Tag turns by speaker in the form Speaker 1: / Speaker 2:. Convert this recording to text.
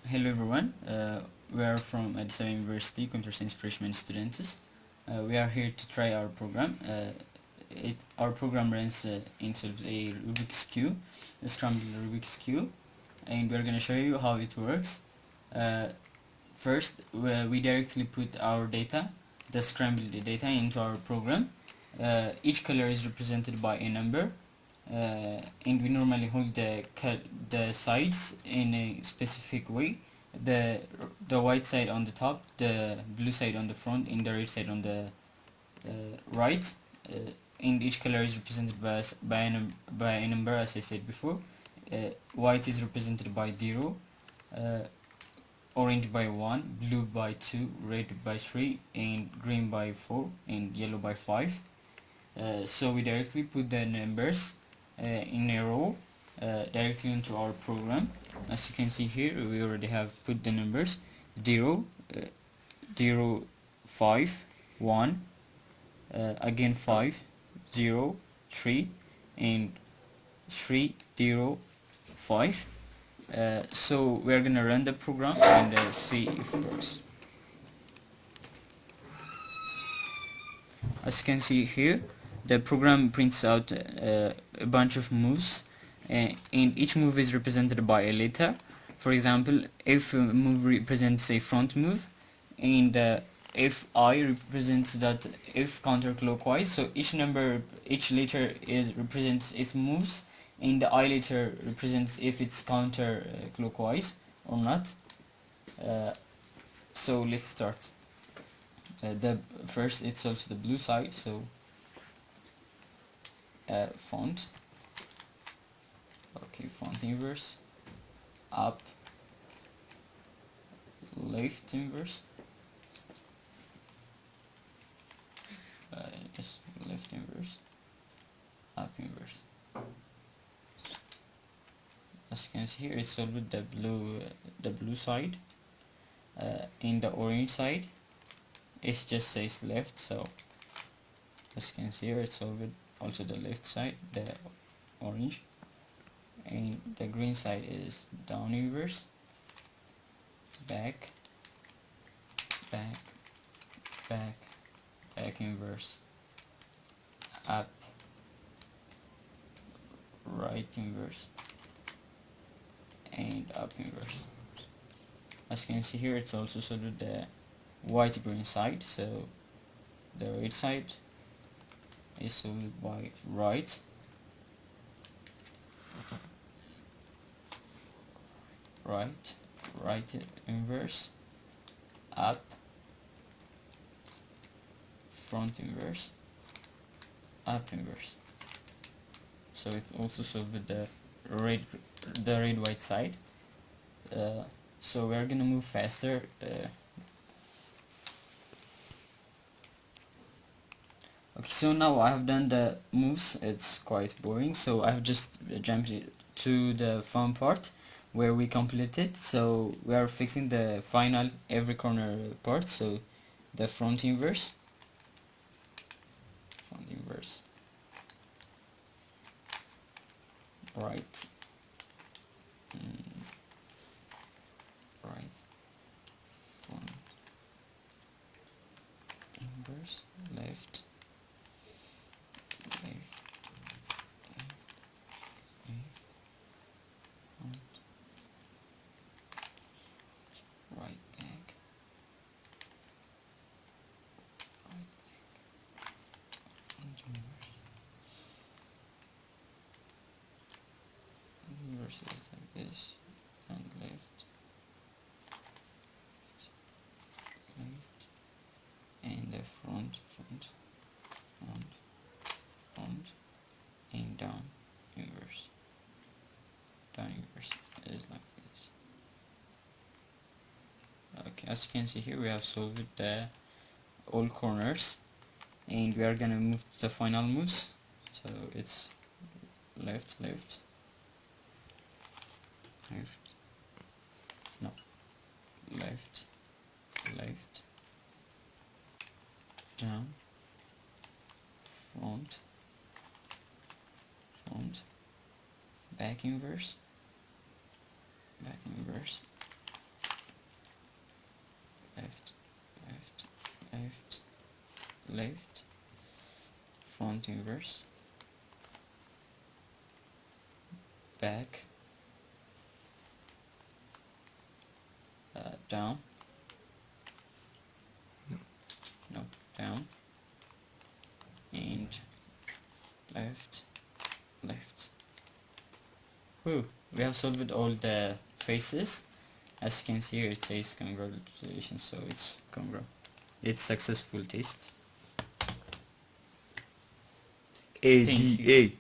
Speaker 1: Hello everyone, we are from Addis Ababa University Computer Science freshman students. We are here to try our program. Our program runs involves a Rubik's Cube, a scrambled Rubik's Cube, and we're going to show you how it works. Uh, First, we directly put our data, the scrambled data, into our program. Each color is represented by a number, and we normally hold the sides in a specific way. The white side on the top, the blue side on the front, and the red side on the right. And each color is represented by a number, as I said before. White is represented by 0, orange by 1, blue by 2, red by 3, and green by 4, and yellow by 5. So we directly put the numbers in a row directly into our program. As you can see here, we already have put the numbers 0, 0, 5, 1, again 5, 0, 3, and 3, 0, 5. So we're gonna run the program and see if it works. As you can see here, the program prints out a bunch of moves, and each move is represented by a letter. For example, if a move represents a front move, and if I represents that if counterclockwise, so each letter represents its moves, and the I letter represents if it's counterclockwise or not. So let's start. The first, it's also the blue side, so font, okay, font inverse, up, left inverse, yes, left inverse, up inverse. As you can see here, it's always the blue side. In the orange side, it just says left, so as you can see here, it's always also the left side, the orange, and the green side is down inverse, back, back, back, back inverse, up, right inverse, and up inverse. As you can see here, it's also sort of the white green side, so the right side is solved by right, right inverse, up, front inverse, up inverse. So it also solved with the red white side. So we're gonna move faster. Okay, so now I have done the moves. It's quite boring, so I have just jumped to the fun part where we complete it. So we are fixing the final every corner part. So the front inverse, right, right, front inverse, left, right back, front inverse is like this, and left, and the front, and down inverse. Down inverse is like this. Okay, as you can see here, we have solved the all corners, and we are gonna move to the final moves. So it's left, no, left, down, front, back inverse, left, front inverse, back, down, no, down, and left, left. Whew, we have solved all the faces. As you can see here, it says congratulations, so it's successful test. Thank you.
Speaker 2: ADA.